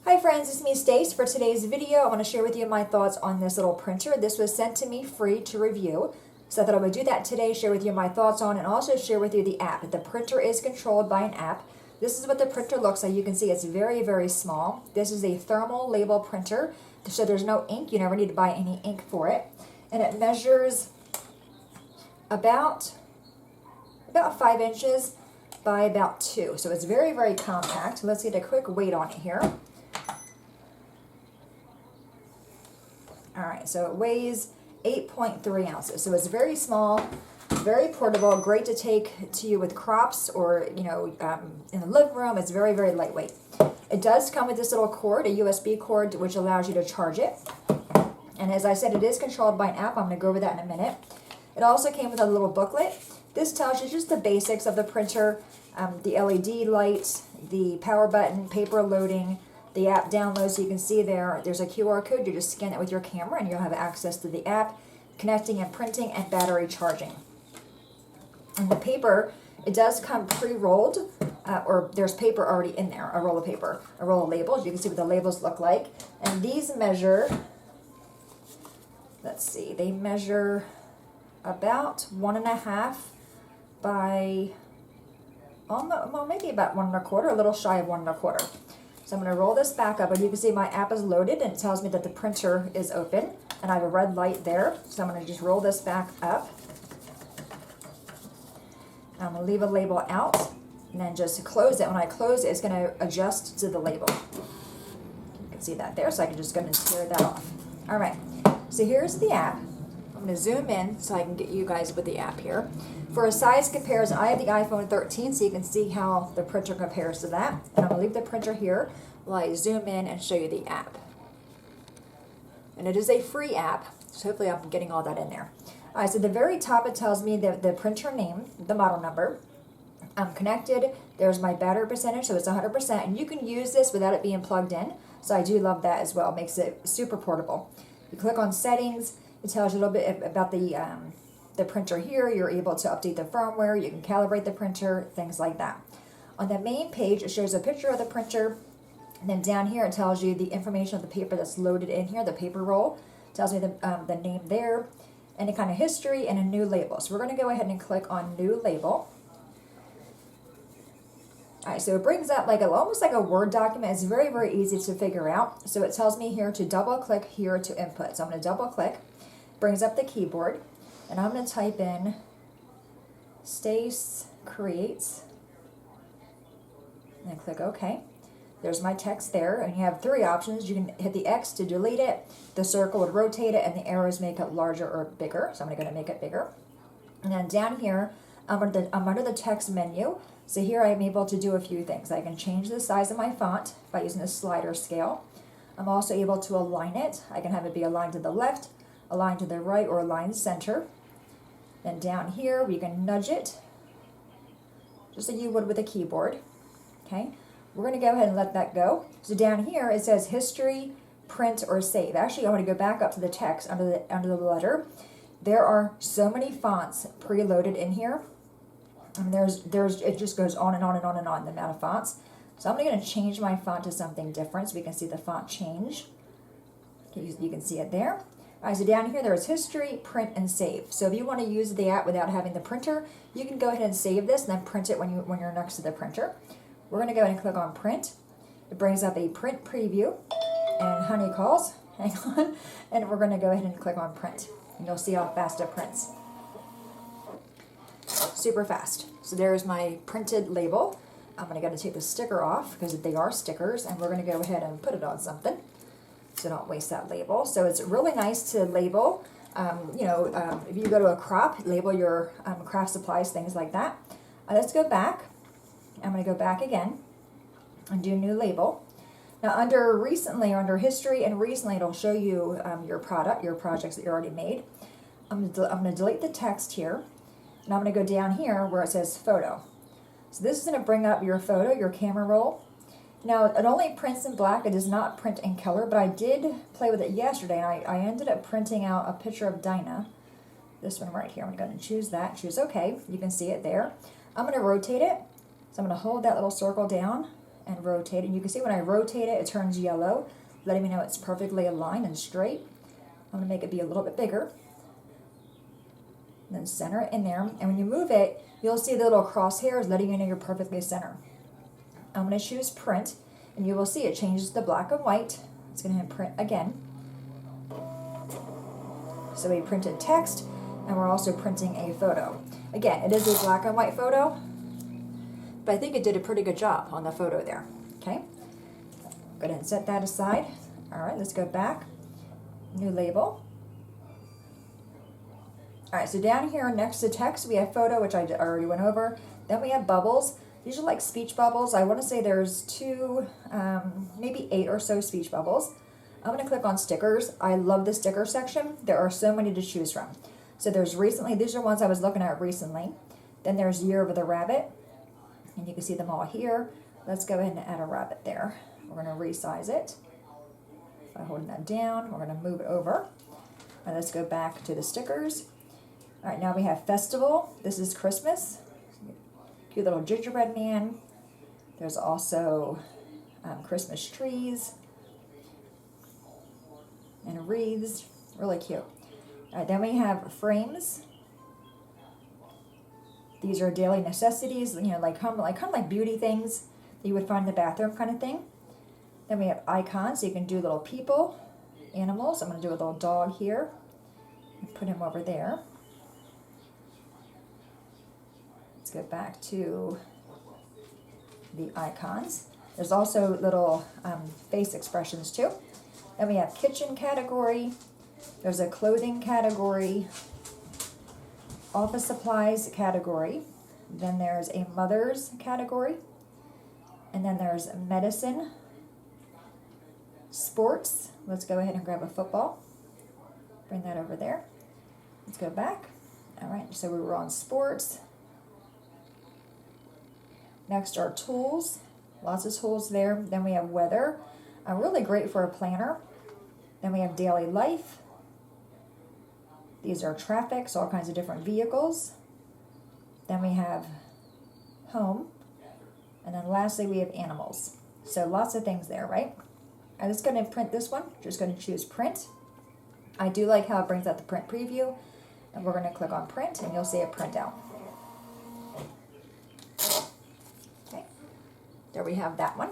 Hi friends, it's me Stace. For today's video, I want to share with you my thoughts on this little printer. This was sent to me free to review. So I thought I would do that today, share with you my thoughts on, and also share with you the app. The printer is controlled by an app. This is what the printer looks like. You can see it's very, very small. This is a thermal label printer, so there's no ink. You never need to buy any ink for it. And it measures about 5 inches by about 2. So it's very, very compact. Let's get a quick weight on it here. Alright, so it weighs 8.3 ounces. So it's very small, very portable, great to take to you with crops or, in the living room. It's very, very lightweight. It does come with this little cord, a USB cord, which allows you to charge it. And as I said, it is controlled by an app. I'm going to go over that in a minute. It also came with a little booklet. This tells you just the basics of the printer, the LED lights, the power button, paper loading, the app download. So you can see there's a QR code. You just scan it with your camera and you'll have access to the app, connecting and printing, and battery charging. And the paper, it does come pre-rolled, or there's paper already in there, a roll of paper, a roll of labels. You can see what the labels look like. And these measure, let's see, they measure about 1.5 by, well, maybe about 1.25, a little shy of 1.25. So I'm going to roll this back up, and you can see my app is loaded, and it tells me that the printer is open, and I have a red light there. So I'm going to just roll this back up. I'm going to leave a label out, and then just close it. When I close it, it's going to adjust to the label. You can see that there, so I can just go and tear that off. All right, so here's the app. I'm going to zoom in so I can get you guys with the app here. For a size comparison, I have the iPhone 13, so you can see how the printer compares to that. And I'm going to leave the printer here while I zoom in and show you the app. And it is a free app, so hopefully I'm getting all that in there. All right, so at the very top it tells me the printer name, the model number. I'm connected. There's my battery percentage, so it's 100%. And you can use this without it being plugged in, so I do love that as well. It makes it super portable. You click on settings. It tells you a little bit about the printer here. You're able to update the firmware. You can calibrate the printer, things like that. On the main page, it shows a picture of the printer. And then down here, it tells you the information of the paper that's loaded in here, the paper roll. It tells me the name there, any kind of history, and a new label. So we're going to go ahead and click on new label. All right, so it brings up almost like a Word document. It's very, very easy to figure out. So it tells me here to double click here to input. So I'm going to double click. Brings up the keyboard, and I'm going to type in Stace Creates, and click OK. There's my text there, and you have 3 options. You can hit the X to delete it, the circle would rotate it, and the arrows make it larger or bigger. So I'm going to make it bigger. And then down here, I'm under the text menu. So here I am able to do a few things. I can change the size of my font by using the slider scale. I'm also able to align it. I can have it be aligned to the left, aligned to the right, or aligned center. Then down here, we can nudge it, just like you would with a keyboard. Okay, we're going to go ahead and let that go. So down here, it says history, print, or save. Actually, I want to go back up to the text under the letter. There are so many fonts preloaded in here. And it just goes on and on and on and on, the amount of fonts. So I'm going to change my font to something different so we can see the font change. Okay, you can see it there. All right, so down here there's history, print, and save. So if you want to use the app without having the printer, you can go ahead and save this and then print it when you're next to the printer. We're going to go ahead and click on print. It brings up a print preview, and honey calls. Hang on. And we're going to go ahead and click on print. And you'll see how fast it prints. Super fast. So there's my printed label. I'm going to take the sticker off because they are stickers, and we're going to go ahead and put it on something so don't waste that label. So it's really nice to label. If you go to a crop, label your craft supplies, things like that. Let's go back. I'm going to go back again and do new label. Now under recently, or under history and recently, it'll show you your projects that you already made. I'm going to delete the text here. And I'm going to go down here where it says photo. So this is going to bring up your photo, your camera roll. Now it only prints in black. It does not print in color, but I did play with it yesterday. And I ended up printing out a picture of Dinah. This one right here. I'm going to go ahead and choose that. Choose OK. You can see it there. I'm going to rotate it. So I'm going to hold that little circle down and rotate it. And you can see when I rotate it, it turns yellow, letting me know it's perfectly aligned and straight. I'm going to make it be a little bit bigger. Then center it in there. And when you move it, you'll see the little crosshairs letting you know you're perfectly centered. I'm going to choose print, and you will see it changes to black and white. It's going to hit print again. So we printed text, and we're also printing a photo. Again, it is a black and white photo, but I think it did a pretty good job on the photo there. Okay, go ahead and set that aside. All right, let's go back. New label. All right, so down here next to text, we have photo, which I already went over. Then we have bubbles. These are like speech bubbles. I want to say there's maybe 8 or so speech bubbles. I'm going to click on stickers. I love the sticker section. There are so many to choose from. So there's recently, these are ones I was looking at recently. Then there's Year of the Rabbit, and you can see them all here. Let's go ahead and add a rabbit there. We're going to resize it. By holding that down, we're going to move it over. And let's go back to the stickers. All right, now we have festival. This is Christmas. Cute little gingerbread man. There's also Christmas trees and wreaths. Really cute. All right, then we have frames. These are daily necessities, you know, kind of like beauty things that you would find in the bathroom kind of thing. Then we have icons, so you can do little people, animals. I'm going to do a little dog here and put him over there. Let's get back to the icons. There's also little face expressions too. Then we have kitchen category. There's a clothing category, office supplies category. Then there's a mother's category. And then there's medicine, sports. Let's go ahead and grab a football. Bring that over there. Let's go back. All right, so we were on sports. Next are tools, lots of tools there. Then we have weather, really great for a planner. Then we have daily life. These are traffic, so all kinds of different vehicles. Then we have home. And then lastly, we have animals. So lots of things there, right? I'm just going to print this one. Just going to choose print. I do like how it brings out the print preview. And we're going to click on print, and you'll see it print out. There we have that one.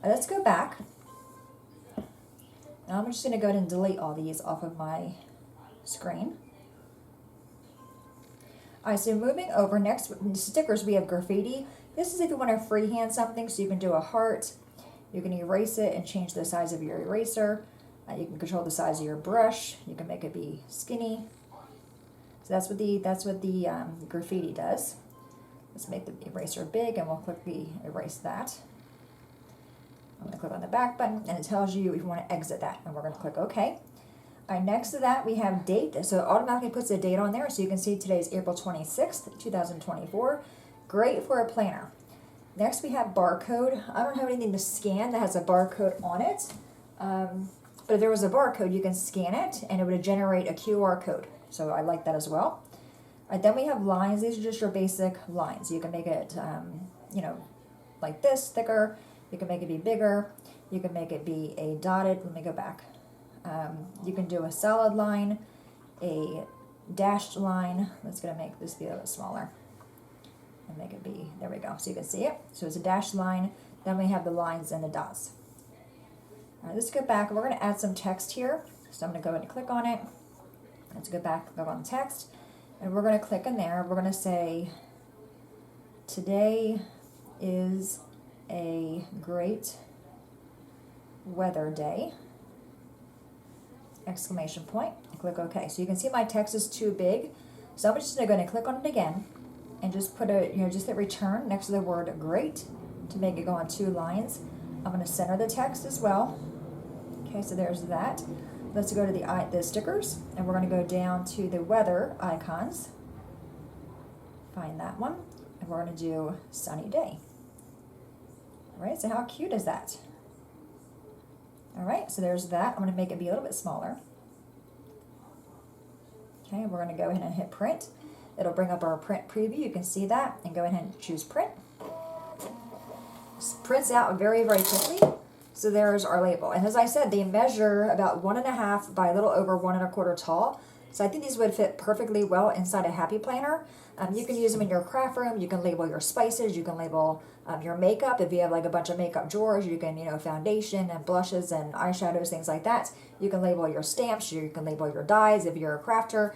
Let's go back. Now I'm just going to go ahead and delete all these off of my screen. All right, so moving over, next stickers, we have graffiti. This is if you want to freehand something, so you can do a heart. You can erase it and change the size of your eraser. You can control the size of your brush. You can make it be skinny. So that's what the graffiti does. Let's make the eraser big, and we'll quickly erase that. I'm going to click on the back button, and it tells you if you want to exit that, and we're going to click OK. All right, next to that, we have date. So it automatically puts a date on there, so you can see today's April 26th, 2024. Great for a planner. Next, we have barcode. I don't have anything to scan that has a barcode on it, but if there was a barcode, you can scan it, and it would generate a QR code. So I like that as well. All right, then we have lines. These are just your basic lines. You can make it, like this, thicker. You can make it be bigger. You can make it be a dotted. Let me go back. You can do a solid line, a dashed line. Let's gonna make this be a little bit smaller and make it be, there we go. So you can see it. So it's a dashed line. Then we have the lines and the dots. All right, let's go back. We're gonna add some text here. So I'm gonna go ahead and click on it. Let's go back, click on text. And we're going to click in there. We're going to say, today is a great weather day, exclamation point, and click OK. So you can see my text is too big. So I'm just going to click on it again and just put just hit return next to the word great to make it go on 2 lines. I'm going to center the text as well. Okay, so there's that. Let's go to the stickers, and we're going to go down to the weather icons. Find that one, and we're going to do sunny day. All right, so how cute is that? All right, so there's that. I'm going to make it be a little bit smaller. Okay, we're going to go ahead and hit print. It'll bring up our print preview. You can see that, and go ahead and choose print. prints out very, very quickly. So there's our label. And as I said, they measure about 1.5 by a little over 1.25 tall. So I think these would fit perfectly well inside a Happy Planner. You can use them in your craft room. You can label your spices. You can label your makeup. If you have like a bunch of makeup drawers, you can, foundation and blushes and eyeshadows, things like that. You can label your stamps. You can label your dyes if you're a crafter.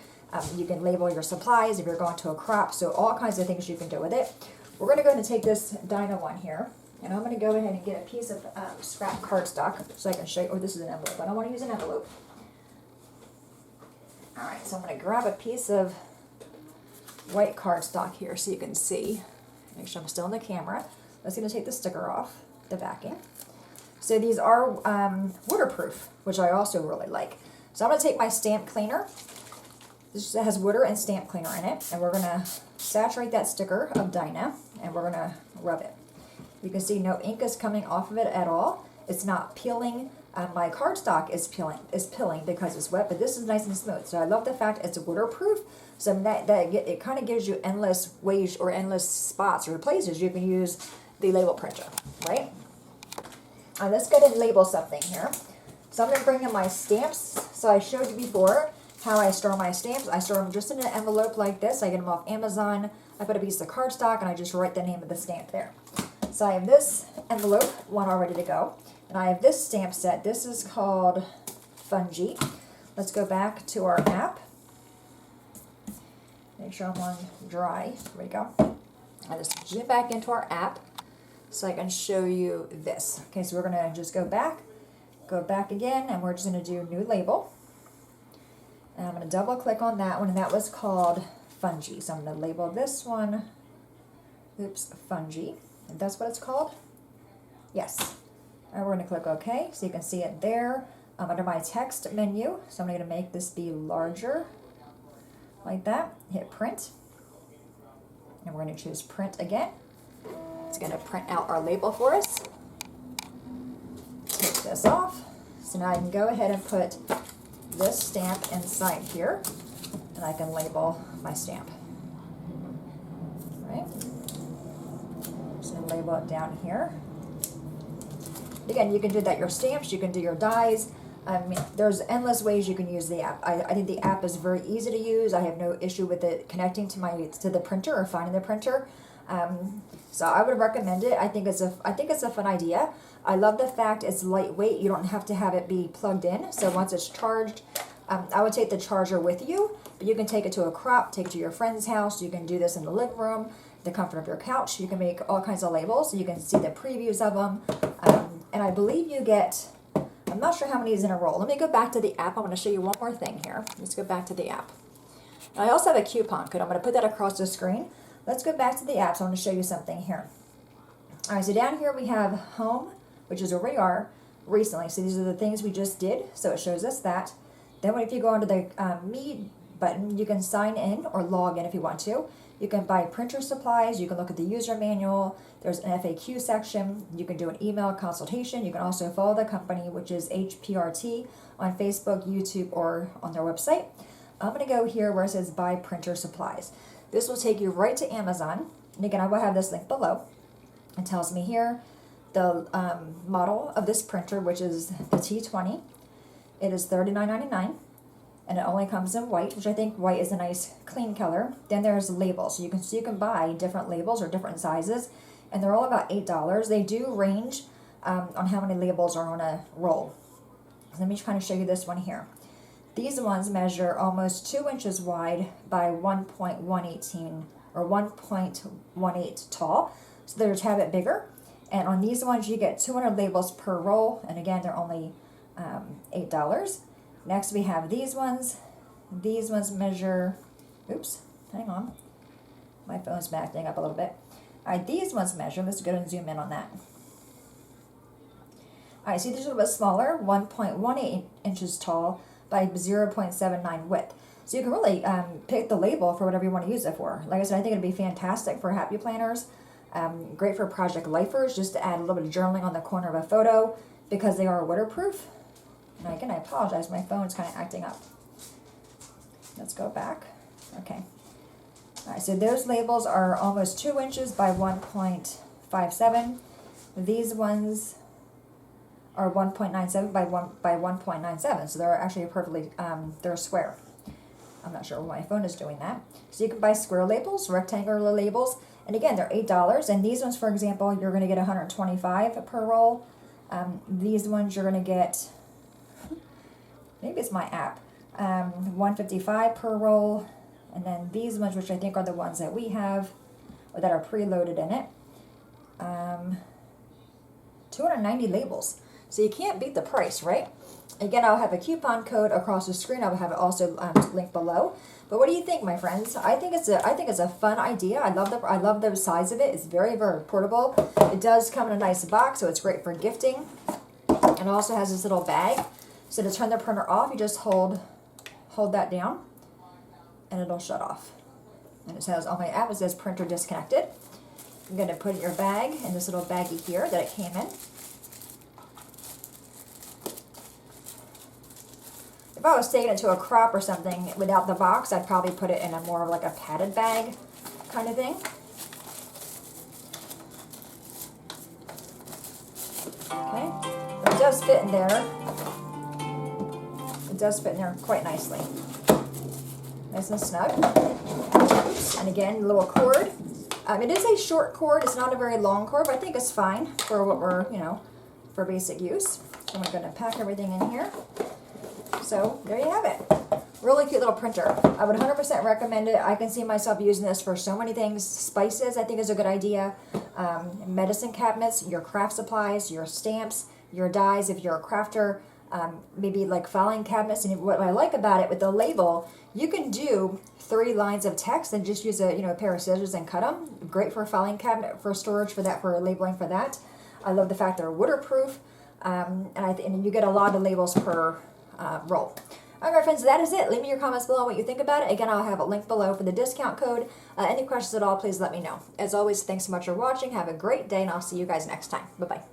You can label your supplies if you're going to a crop. So all kinds of things you can do with it. We're going to go ahead and take this Dinah one here. And I'm going to go ahead and get a piece of scrap cardstock so I can show you. Oh, this is an envelope. I don't want to use an envelope. Alright, so I'm going to grab a piece of white cardstock here so you can see. Make sure I'm still in the camera. I'm just going to take the sticker off, the backing. So these are waterproof, which I also really like. So I'm going to take my stamp cleaner. This has water and stamp cleaner in it. And we're going to saturate that sticker of Dinah. And we're going to rub it. You can see no ink is coming off of it at all. It's not peeling. My cardstock is peeling because it's wet, but this is nice and smooth. So I love the fact it's waterproof. So it kind of gives you endless ways or endless spots or places you can use the label printer, right? Let's go ahead and label something here. So I'm going to bring in my stamps. So I showed you before how I store my stamps. I store them just in an envelope like this. I get them off Amazon. I put a piece of cardstock and I just write the name of the stamp there. So I have this envelope, one all ready to go. And I have this stamp set. This is called Fungi. Let's go back to our app. Make sure I'm on dry. There we go. I just zoom back into our app so I can show you this. Okay, so we're going to just go back again, and we're just going to do new label. And I'm going to double click on that one, and that was called Fungi. So I'm going to label this one, Fungi. And that's what it's called? Yes. And we're going to click OK, so you can see it there under my text menu. So I'm going to make this be larger, like that. Hit print. And we're going to choose print again. It's going to print out our label for us. Take this off. So now I can go ahead and put this stamp inside here, and I can label my stamp. All right. Just going to label it down here. Again, you can do that your stamps, you can do your dies. I mean, there's endless ways you can use the app. I think the app is very easy to use. I have no issue with it connecting to the printer or finding the printer. So I would recommend it. I think it's a fun idea. I love the fact it's lightweight. You don't have to have it be plugged in. So once it's charged, I would take the charger with you, but you can take it to a crop, take it to your friend's house. You can do this in the living room, the comfort of your couch. You can make all kinds of labels. So you can see the previews of them. And I believe you get, I'm not sure how many is in a roll. Let me go back to the app. I'm going to show you one more thing here. Let's go back to the app. And I also have a coupon code. I'm going to put that across the screen. Let's go back to the app. So I want to show you something here. All right, so down here we have home, which is where we are recently. So these are the things we just did. So it shows us that. Then if you go under the Me button, you can sign in or log in if you want to. You can buy printer supplies. You can look at the user manual. There's an FAQ section. You can do an email consultation. You can also follow the company, which is HPRT, on Facebook, YouTube, or on their website. I'm going to go here where it says buy printer supplies. This will take you right to Amazon. And again, I will have this link below. It tells me here the model of this printer, which is the T20. It is $39.99. And it only comes in white, which I think white is a nice clean color. Then there's labels. So you can buy different labels or different sizes, and they're all about $8. They do range on how many labels are on a roll. Let me kind of show you this one here. These ones measure almost 2 inches wide by 1.118 or 1.18 tall. So they're a tad bit bigger. And on these ones, you get 200 labels per roll. And again, they're only $8. Next, we have these ones. These ones measure, oops, hang on. My phone's backing up a little bit. All right, these ones measure, let's go and zoom in on that. All right, see, these are a little bit smaller, 1.18 inches tall by 0.79 width. So you can really pick the label for whatever you want to use it for. Like I said, I think it'd be fantastic for happy planners. Great for project lifers, just to add a little bit of journaling on the corner of a photo because they are waterproof. And again, I apologize, my phone's kind of acting up. Let's go back. Okay. All right, so those labels are almost 2 inches by 1.57. These ones are 1.97 by 1.97, so they're actually perfectly, they're square. I'm not sure why my phone is doing that. So you can buy square labels, rectangular labels, and again, they're $8. And these ones, for example, you're going to get 125 per roll. These ones you're going to get, maybe it's my app, 155 per roll. And then these ones, which I think are the ones that we have, or that are preloaded in it, 290 labels. So you can't beat the price, right? Again, I'll have a coupon code across the screen. I'll have it also linked below. But what do you think, my friends? I think it's a fun idea. I love the size of it. It's very, very portable. It does come in a nice box, so it's great for gifting. It also has this little bag. So to turn the printer off, you just hold that down, and it'll shut off. And it says on my app, it says printer disconnected. I'm going to put it in your bag, in this little baggie here that it came in. If I was taking it to a crop or something without the box, I'd probably put it in a more of like a padded bag kind of thing. Okay, but it does fit in there. It does fit in there quite nicely. Nice and snug. Oops. And again, a little cord. It is a short cord. It's not a very long cord, but I think it's fine for what we're, for basic use. So I'm going to pack everything in here. So there you have it. Really cute little printer. I would 100% recommend it. I can see myself using this for so many things. Spices, I think, is a good idea. Medicine cabinets, your craft supplies, your stamps, your dies if you're a crafter. Maybe like filing cabinets. And what I like about it with the label, you can do 3 lines of text and just use a pair of scissors and cut them. Great for a filing cabinet, for storage, for labeling for that. I love the fact they're waterproof, and you get a lot of labels per roll. All right, my friends, that is it. Leave me your comments below what you think about it. Again, I'll have a link below for the discount code. Any questions at all, please let me know. As always, thanks so much for watching. Have a great day, and I'll see you guys next time. Bye-bye.